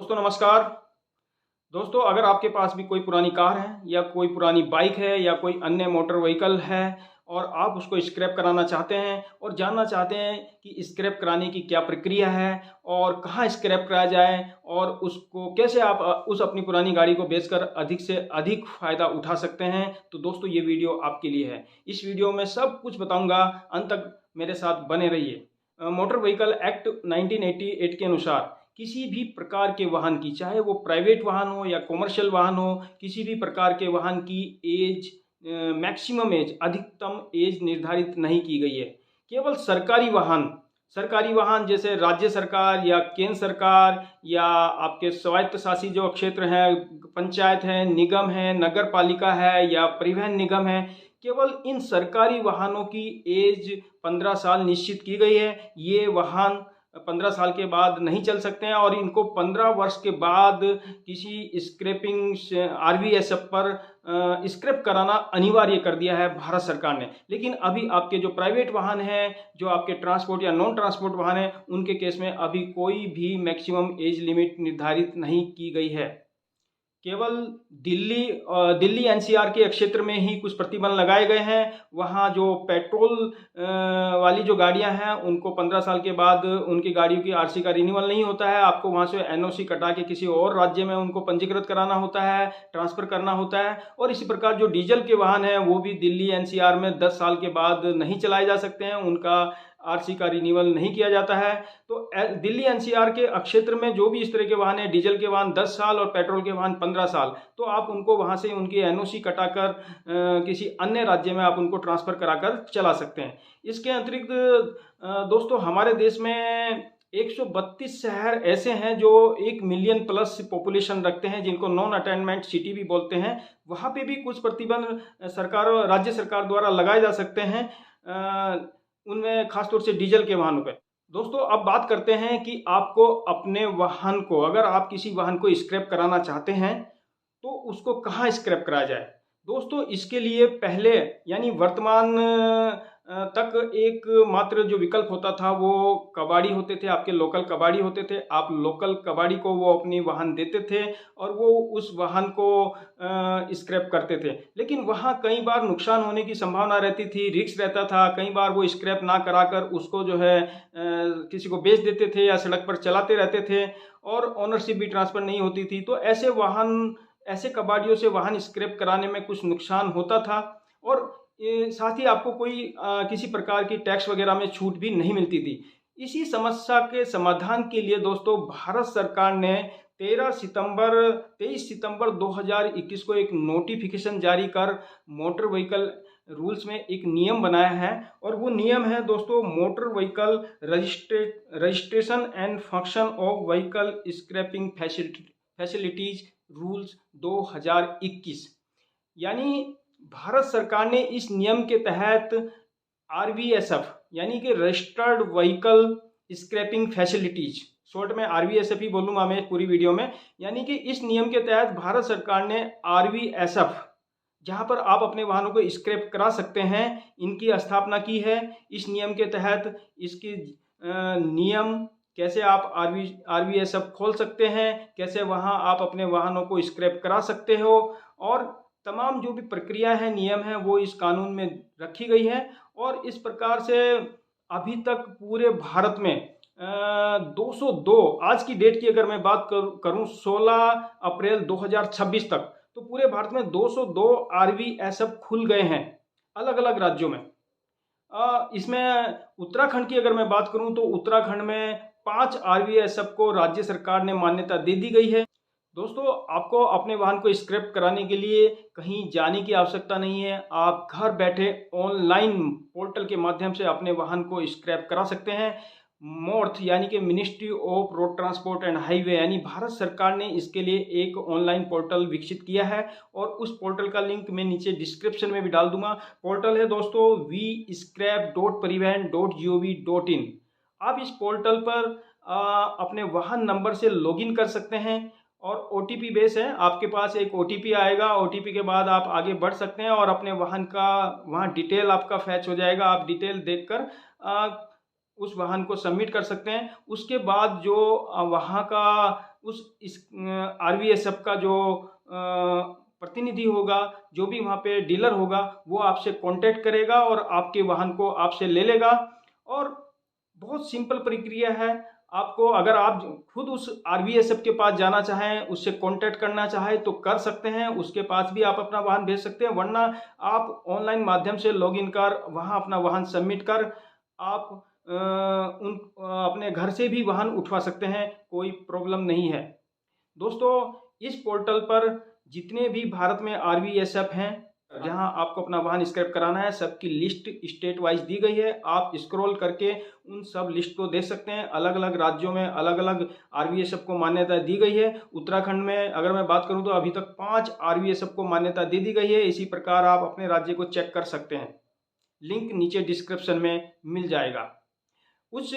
दोस्तों नमस्कार। दोस्तों अगर आपके पास भी कोई पुरानी कार है या कोई पुरानी बाइक है या कोई अन्य मोटर व्हीकल है और आप उसको स्क्रैप कराना चाहते हैं और जानना चाहते हैं कि स्क्रैप कराने की क्या प्रक्रिया है और कहाँ स्क्रैप कराया जाए और उसको कैसे आप उस अपनी पुरानी गाड़ी को बेचकर अधिक से अधिक फ़ायदा उठा सकते हैं, तो दोस्तों ये वीडियो आपके लिए है। इस वीडियो में सब कुछ बताऊंगा, अंत तक मेरे साथ बने रहिए। मोटर व्हीकल एक्ट 1988 के अनुसार किसी भी प्रकार के वाहन की, चाहे वो प्राइवेट वाहन हो या कॉमर्शियल वाहन हो, किसी भी प्रकार के वाहन की एज, मैक्सिमम एज, अधिकतम एज निर्धारित नहीं की गई है। केवल सरकारी वाहन जैसे राज्य सरकार या केंद्र सरकार या आपके स्वायत्त शासी जो क्षेत्र हैं, पंचायत है, निगम है, नगर पालिका है या परिवहन निगम है, केवल इन सरकारी वाहनों की एज 15 साल निश्चित की गई है। ये वाहन 15 साल के बाद नहीं चल सकते हैं और इनको 15 वर्ष के बाद किसी स्क्रैपिंग आरवीएसएफ पर स्क्रैप कराना अनिवार्य कर दिया है भारत सरकार ने। लेकिन अभी आपके जो प्राइवेट वाहन हैं, जो आपके ट्रांसपोर्ट या नॉन ट्रांसपोर्ट वाहन हैं, उनके केस में अभी कोई भी मैक्सिमम एज लिमिट निर्धारित नहीं की गई है। केवल दिल्ली एनसीआर के क्षेत्र में ही कुछ प्रतिबंध लगाए गए हैं। वहाँ जो पेट्रोल वाली जो गाड़ियाँ हैं, उनको 15 साल के बाद उनकी गाड़ियों की आरसी का रिन्यूअल नहीं होता है। आपको वहाँ से एनओसी कटा के किसी और राज्य में उनको पंजीकृत कराना होता है, ट्रांसफ़र करना होता है। और इसी प्रकार जो डीजल के वाहन हैं, वो भी दिल्ली एनसीआर में 10 साल के बाद नहीं चलाए जा सकते हैं, उनका आरसी का रिन्यूअल नहीं किया जाता है। तो दिल्ली एनसीआर के क्षेत्र में जो भी इस तरह के वाहन हैं, डीजल के वाहन 10 साल और पेट्रोल के वाहन 15 साल, तो आप उनको वहाँ से उनकी एनओसी कटाकर किसी अन्य राज्य में आप उनको ट्रांसफ़र कराकर चला सकते हैं। इसके अतिरिक्त दोस्तों हमारे देश में 132 शहर ऐसे हैं जो 1 मिलियन प्लस पॉपुलेशन रखते हैं, जिनको नॉन अटेनमेंट सिटी भी बोलते हैं। वहाँ पे भी कुछ प्रतिबंध राज्य सरकार द्वारा लगाए जा सकते हैं, उनमें खासतौर से डीजल के वाहनों पे। दोस्तों अब बात करते हैं कि आपको अपने वाहन को, अगर आप किसी वाहन को स्क्रैप कराना चाहते हैं तो उसको कहाँ स्क्रैप कराया जाए। दोस्तों इसके लिए पहले यानी वर्तमान तक एक मात्र जो विकल्प होता था वो कबाड़ी होते थे, आपके लोकल कबाड़ी होते थे। आप लोकल कबाड़ी को वो अपनी वाहन देते थे और वो उस वाहन को स्क्रैप करते थे। लेकिन वहाँ कई बार नुकसान होने की संभावना रहती थी, रिस्क रहता था। कई बार वो स्क्रैप ना कराकर उसको जो है किसी को बेच देते थे या सड़क पर चलाते रहते थे और ओनरशिप भी ट्रांसफ़र नहीं होती थी। तो ऐसे कबाड़ियों से वाहन स्क्रैप कराने में कुछ नुकसान होता था और साथ ही आपको कोई किसी प्रकार की टैक्स वगैरह में छूट भी नहीं मिलती थी। इसी समस्या के समाधान के लिए दोस्तों भारत सरकार ने 23 सितंबर 2021 को एक नोटिफिकेशन जारी कर मोटर व्हीकल रूल्स में एक नियम बनाया है और वो नियम है दोस्तों motor vehicle registration and function of vehicle scrapping facilities rules 2021। यानी भारत सरकार ने इस नियम के तहत आरवीएसएफ यानी कि registered vehicle scrapping facilities, short में आरवीएसएफ ही बोलूँगा मैं पूरी वीडियो में, यानी कि इस नियम के तहत भारत सरकार ने आरवीएसएफ, जहां पर आप अपने वाहनों को स्क्रैप करा सकते हैं, इनकी स्थापना की है। इस नियम के तहत इसकी नियम कैसे आप आरवीएसएफ खोल सकते हैं, कैसे वहां आप अपने वाहनों को स्क्रैप करा सकते हो और तमाम जो भी प्रक्रिया है, नियम है, वो इस कानून में रखी गई है। और इस प्रकार से अभी तक पूरे भारत में 202, आज की डेट की अगर मैं बात करूं 16 अप्रैल 2026 तक, तो पूरे भारत में 202 आरवीएसएफ खुल गए हैं अलग अलग राज्यों में। इसमें उत्तराखंड की अगर मैं बात करूं तो उत्तराखंड में 5 आरवीएसएफ को राज्य सरकार ने मान्यता दे दी गई है। दोस्तों आपको अपने वाहन को स्क्रैप कराने के लिए कहीं जाने की आवश्यकता नहीं है। आप घर बैठे ऑनलाइन पोर्टल के माध्यम से अपने वाहन को स्क्रैप करा सकते हैं। मोर्थ यानी कि ministry of road transport and highway यानी भारत सरकार ने इसके लिए एक ऑनलाइन पोर्टल विकसित किया है और उस पोर्टल का लिंक मैं नीचे डिस्क्रिप्शन में भी डाल दूंगा। पोर्टल है दोस्तों vscrap.परिवहन.gov.in। आप इस पोर्टल पर अपने वाहन नंबर से लॉगिन कर सकते हैं और ओटीपी बेस है, आपके पास एक ओटीपी आएगा। ओटीपी के बाद आप आगे बढ़ सकते हैं और अपने वाहन का वहाँ डिटेल आपका फैच हो जाएगा। आप डिटेल देखकर उस वाहन को सबमिट कर सकते हैं। उसके बाद जो वहाँ का उस इस RVSF का जो प्रतिनिधि होगा, जो भी वहाँ पे डीलर होगा, वो आपसे कांटेक्ट करेगा और आपके वाहन को आपसे ले लेगा। और बहुत सिंपल प्रक्रिया है। आपको अगर आप खुद उस RVSF के पास जाना चाहें, उससे कांटेक्ट करना चाहें तो कर सकते हैं, उसके पास भी आप अपना वाहन भेज सकते हैं, वरना आप ऑनलाइन माध्यम से लॉगिन कर वहाँ अपना वाहन सबमिट कर आप अपने घर से भी वाहन उठवा सकते हैं, कोई प्रॉब्लम नहीं है। दोस्तों, इस पोर्टल पर जितने भी भारत में RVSF हैं, जहां आपको अपना वाहन स्क्रैप कराना है, सबकी लिस्ट स्टेट वाइज दी गई है। आप स्क्रॉल करके उन सब लिस्ट को देख सकते हैं। अलग अलग राज्यों में अलग अलग RVSF को मान्यता दी गई है। उत्तराखंड में अगर मैं बात करूं तो अभी तक 5 RVSF को मान्यता दे दी गई है। इसी प्रकार आप अपने राज्य को चेक कर सकते हैं। लिंक नीचे डिस्क्रिप्शन में मिल जाएगा। उस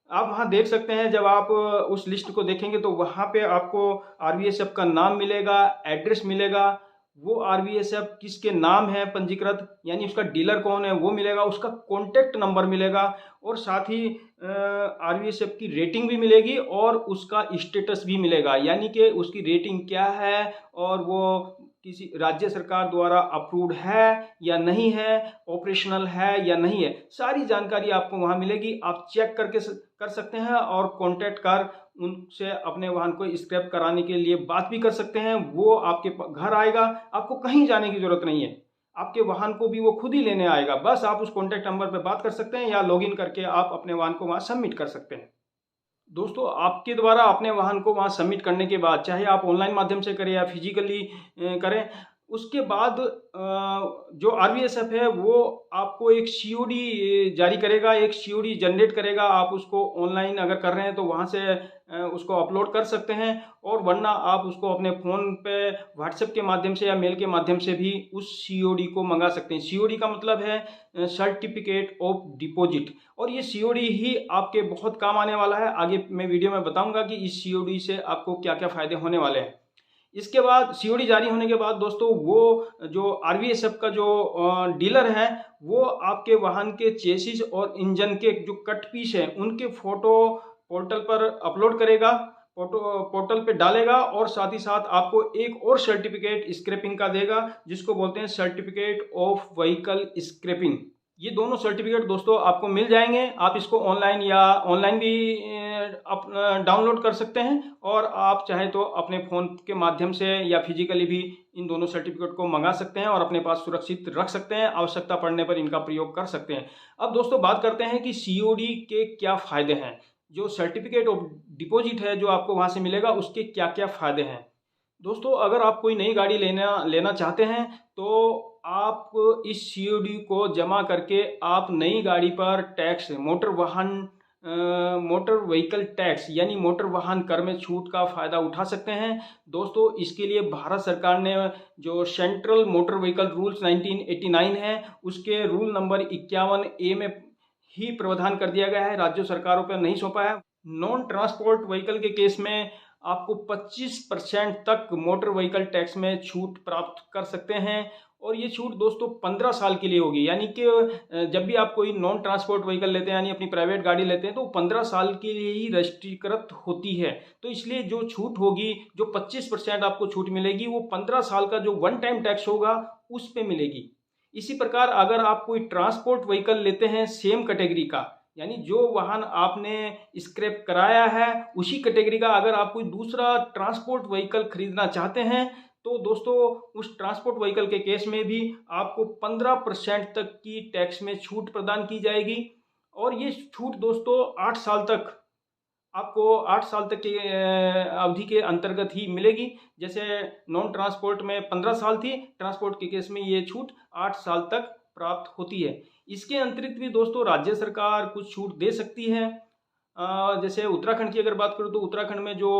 आप वहाँ देख सकते हैं, जब आप उस लिस्ट को देखेंगे तो वहाँ पे आपको RVSF का नाम मिलेगा, एड्रेस मिलेगा, वो RVSF किसके नाम है पंजीकृत, यानी उसका डीलर कौन है वो मिलेगा, उसका कॉन्टैक्ट नंबर मिलेगा, और साथ ही RVSF की रेटिंग भी मिलेगी और उसका स्टेटस भी मिलेगा, यानी कि उसकी रेटिंग क्या है और वो किसी राज्य सरकार द्वारा अप्रूव्ड है या नहीं है, ऑपरेशनल है या नहीं है, सारी जानकारी आपको वहाँ मिलेगी। आप चेक करके कर सकते हैं और कांटेक्ट कर उनसे अपने वाहन को स्क्रैप कराने के लिए बात भी कर सकते हैं। वो आपके घर आएगा, आपको कहीं जाने की जरूरत नहीं है, आपके वाहन को भी वो खुद ही लेने आएगा। बस आप उस कॉन्टैक्ट नंबर पर बात कर सकते हैं या लॉगिन करके आप अपने वाहन को वहाँ सबमिट कर सकते हैं। दोस्तों, आपके द्वारा अपने वाहन को वहाँ सबमिट करने के बाद, चाहे आप ऑनलाइन माध्यम से करें या फिजिकली करें, उसके बाद जो RVSF है वो आपको एक COD जारी करेगा, एक COD जनरेट करेगा। आप उसको ऑनलाइन अगर कर रहे हैं तो वहाँ से उसको अपलोड कर सकते हैं, और वरना आप उसको अपने फ़ोन पे व्हाट्सएप के माध्यम से या मेल के माध्यम से भी उस COD को मंगा सकते हैं। COD का मतलब है सर्टिफिकेट ऑफ डिपॉजिट, और ये COD ही आपके बहुत काम आने वाला है। आगे मैं वीडियो में बताऊंगा कि इस COD से आपको क्या क्या फ़ायदे होने वाले हैं। इसके बाद COD जारी होने के बाद दोस्तों, वो जो RVSF का जो डीलर है, वो आपके वाहन के चेसिस और इंजन के जो कट पीस हैं उनके फोटो पोर्टल पर अपलोड करेगा, पोर्टल पे डालेगा, और साथ ही साथ आपको एक और सर्टिफिकेट स्क्रैपिंग का देगा, जिसको बोलते हैं सर्टिफिकेट ऑफ व्हीकल स्क्रैपिंग। ये दोनों सर्टिफिकेट दोस्तों आपको मिल जाएंगे। आप इसको ऑनलाइन भी डाउनलोड कर सकते हैं, और आप चाहें तो अपने फ़ोन के माध्यम से या फिजिकली भी इन दोनों सर्टिफिकेट को मंगा सकते हैं और अपने पास सुरक्षित रख सकते हैं। आवश्यकता पड़ने पर इनका प्रयोग कर सकते हैं। अब दोस्तों, बात करते हैं कि COD के क्या फ़ायदे हैं। जो सर्टिफिकेट ऑफ डिपॉजिट है जो आपको वहाँ से मिलेगा, उसके क्या क्या फ़ायदे हैं। दोस्तों, अगर आप कोई नई गाड़ी लेना चाहते हैं तो आप इस COD को जमा करके आप नई गाड़ी पर टैक्स, मोटर व्हीकल टैक्स यानी मोटर वाहन कर में छूट का फ़ायदा उठा सकते हैं। दोस्तों, इसके लिए भारत सरकार ने जो सेंट्रल मोटर व्हीकल रूल्स 1989 है, उसके रूल नंबर 51A में ही प्रावधान कर दिया गया है, राज्य सरकारों पर नहीं सौंपा है। नॉन ट्रांसपोर्ट व्हीकल के केस में आपको 25% तक मोटर व्हीकल टैक्स में छूट प्राप्त कर सकते हैं, और ये छूट दोस्तों 15 साल के लिए होगी। यानी कि जब भी आप कोई नॉन ट्रांसपोर्ट व्हीकल लेते हैं, यानी अपनी प्राइवेट गाड़ी लेते हैं, तो 15 साल के लिए ही रजिस्ट्रीकृत होती है। तो इसलिए जो छूट होगी, जो 25% आपको छूट मिलेगी, वो 15 साल का जो वन टाइम टैक्स होगा उस पे मिलेगी। इसी प्रकार अगर आप कोई ट्रांसपोर्ट व्हीकल लेते हैं सेम कैटेगरी का, यानी जो वाहन आपने स्क्रैप कराया है उसी कैटेगरी का, अगर आप कोई दूसरा ट्रांसपोर्ट व्हीकल खरीदना चाहते हैं, तो दोस्तों उस ट्रांसपोर्ट व्हीकल के केस में भी आपको 15% तक की टैक्स में छूट प्रदान की जाएगी। और ये छूट दोस्तों 8 साल तक, आपको 8 साल तक की अवधि के अंतर्गत ही मिलेगी। जैसे नॉन ट्रांसपोर्ट में 15 साल थी, ट्रांसपोर्ट के केस में ये छूट 8 साल तक प्राप्त होती है। इसके अतिरिक्त भी दोस्तों राज्य सरकार कुछ छूट दे सकती है। जैसे उत्तराखंड की अगर बात करूँ तो उत्तराखंड में जो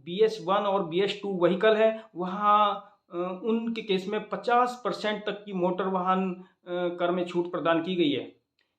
BS1 और BS2 व्हीकल है, वहाँ उनके केस में 50% तक की मोटर वाहन कर में छूट प्रदान की गई है।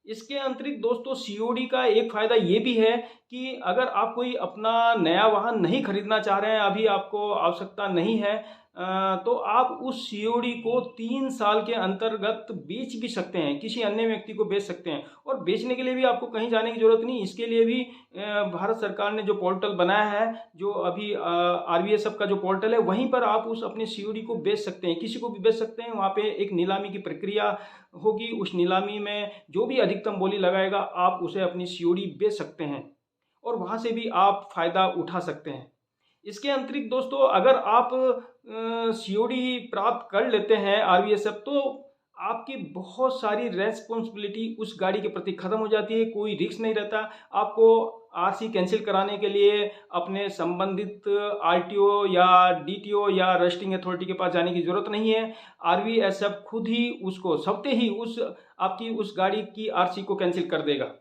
इसके अतिरिक्त दोस्तों COD का एक फ़ायदा ये भी है कि अगर आप कोई अपना नया वाहन नहीं खरीदना चाह रहे हैं, अभी आपको आवश्यकता नहीं है, तो आप उस सीओडी को 3 साल के अंतर्गत बेच भी सकते हैं, किसी अन्य व्यक्ति को बेच सकते हैं। और बेचने के लिए भी आपको कहीं जाने की ज़रूरत नहीं। इसके लिए भी भारत सरकार ने जो पोर्टल बनाया है, जो अभी आरवीएसएफ का जो पोर्टल है, वहीं पर आप उस अपने सीओडी को बेच सकते हैं, किसी को भी बेच सकते हैं। वहाँ पे एक नीलामी की प्रक्रिया होगी, उस नीलामी में जो भी अधिकतम बोली लगाएगा, आप उसे अपनी सीओडी बेच सकते हैं और वहाँ से भी आप फ़ायदा उठा सकते हैं। इसके अतिरिक्त दोस्तों, अगर आप सीओडी प्राप्त कर लेते हैं आरवीएसएफ, तो आपकी बहुत सारी रेस्पॉन्सिबिलिटी उस गाड़ी के प्रति ख़त्म हो जाती है, कोई रिस्क नहीं रहता। आपको आरसी कैंसिल कराने के लिए अपने संबंधित आरटीओ या डीटीओ या रजिस्ट्रिंग अथॉरिटी के पास जाने की ज़रूरत नहीं है। आरवीएसएफ खुद ही उसको स्वतः ही आपकी उस गाड़ी की आरसी को कैंसिल कर देगा।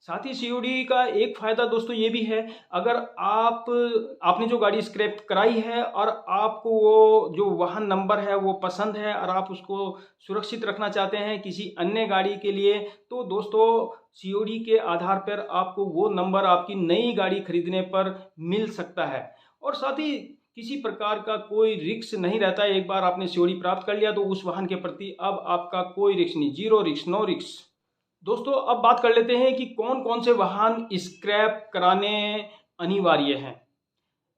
साथ ही सीओडी का एक फ़ायदा दोस्तों ये भी है, अगर आपने जो गाड़ी स्क्रैप कराई है और आपको वो जो वाहन नंबर है वो पसंद है और आप उसको सुरक्षित रखना चाहते हैं किसी अन्य गाड़ी के लिए, तो दोस्तों सीओडी के आधार पर आपको वो नंबर आपकी नई गाड़ी खरीदने पर मिल सकता है। और साथ ही किसी प्रकार का कोई रिस्क नहीं रहता है। एक बार आपने सीओडी प्राप्त कर लिया तो उस वाहन के प्रति अब आपका कोई रिस्क नहीं, जीरो रिस्क, नो रिस्क। दोस्तों अब बात कर लेते हैं कि कौन कौन से वाहन स्क्रैप कराने अनिवार्य हैं।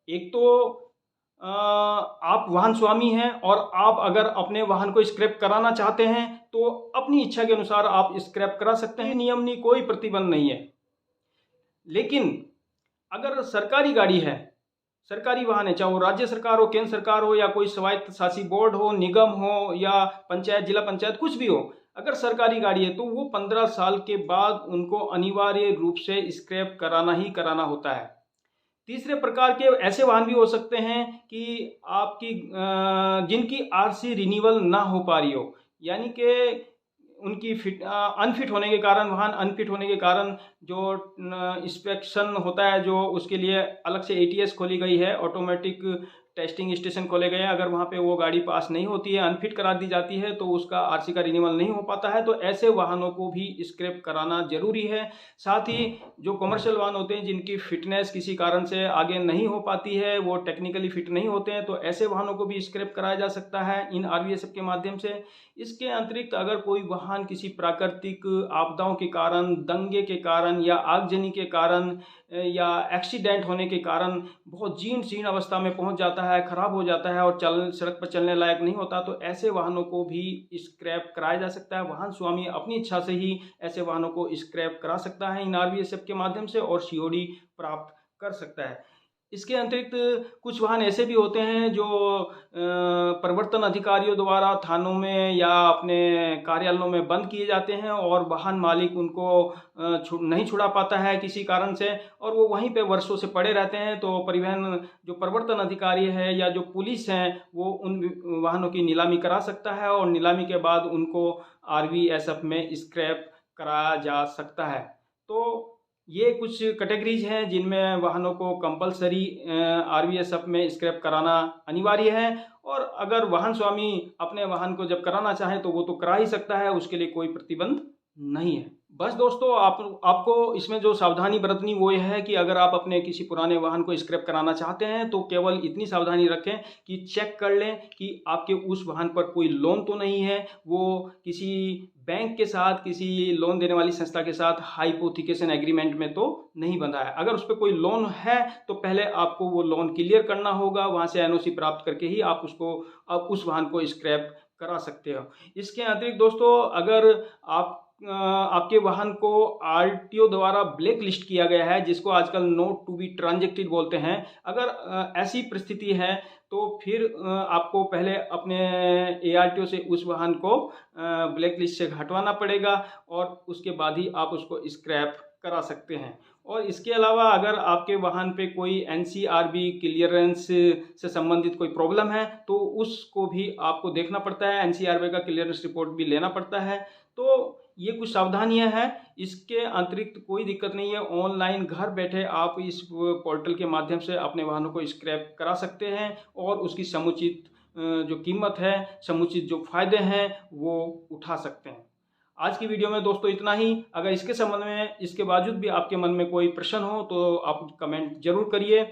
एक तो आप वाहन स्वामी हैं और आप अगर अपने वाहन को स्क्रैप कराना चाहते हैं तो अपनी इच्छा के अनुसार आप स्क्रैप करा सकते हैं, नियम नहीं, कोई प्रतिबंध नहीं है। लेकिन अगर सरकारी गाड़ी है, सरकारी वाहन है, चाहे वो राज्य सरकार हो, केंद्र सरकार हो, या कोई स्वायत्त शासी बोर्ड हो, निगम हो, या पंचायत, जिला पंचायत, कुछ भी हो, अगर सरकारी गाड़ी है तो वो 15 साल के बाद उनको अनिवार्य रूप से स्क्रैप कराना ही कराना होता है। तीसरे प्रकार के ऐसे वाहन भी हो सकते हैं कि आपकी जिनकी आरसी रिन्यूअल ना हो पा रही हो, यानी कि उनकी अनफिट होने के कारण, वाहन अनफिट होने के कारण जो इंस्पेक्शन होता है, जो उसके लिए अलग से एटीएस खोली गई है, ऑटोमेटिक टेस्टिंग स्टेशन खोले गए हैं, अगर वहाँ पे वो गाड़ी पास नहीं होती है, अनफिट करा दी जाती है, तो उसका आरसी का रिन्यूअल नहीं हो पाता है। तो ऐसे वाहनों को भी स्क्रैप कराना जरूरी है। साथ ही जो कमर्शियल वाहन होते हैं जिनकी फिटनेस किसी कारण से आगे नहीं हो पाती है, वो टेक्निकली फिट नहीं होते हैं, तो ऐसे वाहनों को भी स्क्रैप कराया जा सकता है इन आरवीएसएफ के माध्यम से। इसके अतिरिक्त अगर कोई वाहन किसी प्राकृतिक आपदाओं के कारण, दंगे के कारण, या आगजनी के कारण, या एक्सीडेंट होने के कारण बहुत जीर्ण शीर्ण अवस्था में पहुंच जाता है, खराब हो जाता है और सड़क पर चलने लायक नहीं होता, तो ऐसे वाहनों को भी स्क्रैप कराया जा सकता है। वाहन स्वामी अपनी इच्छा से ही ऐसे वाहनों को स्क्रैप करा सकता है इन आरवीएसएफ के माध्यम से और सीओडी प्राप्त कर सकता है। इसके अतिरिक्त कुछ वाहन ऐसे भी होते हैं जो प्रवर्तन अधिकारियों द्वारा थानों में या अपने कार्यालयों में बंद किए जाते हैं और वाहन मालिक उनको नहीं छुड़ा पाता है किसी कारण से, और वो वहीं पे वर्षों से पड़े रहते हैं। तो परिवहन जो प्रवर्तन अधिकारी है या जो पुलिस हैं, वो उन वाहनों की नीलामी करा सकता है और नीलामी के बाद उनको आरवीएसएफ में स्क्रैप कराया जा सकता है। तो ये कुछ कैटेगरीज हैं जिनमें वाहनों को कंपलसरी आरवीएसएफ में स्क्रैप कराना अनिवार्य है। और अगर वाहन स्वामी अपने वाहन को जब कराना चाहे तो वो तो करा ही सकता है, उसके लिए कोई प्रतिबंध नहीं है। बस दोस्तों, आपको इसमें जो सावधानी बरतनी वो यह है कि अगर आप अपने किसी पुराने वाहन को स्क्रैप कराना चाहते हैं तो केवल इतनी सावधानी रखें कि चेक कर लें कि आपके उस वाहन पर कोई लोन तो नहीं है, वो किसी बैंक के साथ, किसी लोन देने वाली संस्था के साथ हाइपोथिकेशन एग्रीमेंट में तो नहीं बंधा है। अगर उस पर कोई लोन है तो पहले आपको वो लोन क्लियर करना होगा, वहाँ से एनओसी प्राप्त करके ही आप उस वाहन को स्क्रैप करा सकते हो। इसके अतिरिक्त दोस्तों, अगर आपके वाहन को आरटीओ द्वारा ब्लैक लिस्ट किया गया है, जिसको आजकल नोट टू बी ट्रांजेक्टेड बोलते हैं, अगर ऐसी परिस्थिति है तो फिर आपको पहले अपने एआरटीओ से उस वाहन को ब्लैक लिस्ट से हटवाना पड़ेगा और उसके बाद ही आप उसको स्क्रैप करा सकते हैं। और इसके अलावा अगर आपके वाहन पे कोई एनसीआरबी क्लियरेंस से संबंधित कोई प्रॉब्लम है तो उसको भी आपको देखना पड़ता है, एनसीआरबी का क्लियरेंस रिपोर्ट भी लेना पड़ता है। तो ये कुछ सावधानियां हैं। इसके अतिरिक्त कोई दिक्कत नहीं है, ऑनलाइन घर बैठे आप इस पोर्टल के माध्यम से अपने वाहनों को स्क्रैप करा सकते हैं और उसकी समुचित जो कीमत है, समुचित जो फ़ायदे हैं वो उठा सकते हैं। आज की वीडियो में दोस्तों इतना ही। अगर इसके संबंध में इसके बावजूद भी आपके मन में कोई प्रश्न हो तो आप कमेंट जरूर करिए,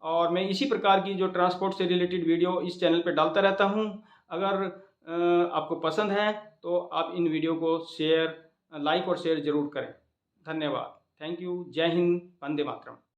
और मैं इसी प्रकार की जो ट्रांसपोर्ट से रिलेटेड वीडियो इस चैनल पर डालता रहता हूं। अगर आपको पसंद है तो आप इन वीडियो को शेयर, लाइक और शेयर जरूर करें। धन्यवाद। Thank you. जय हिंद। वंदे मातरम।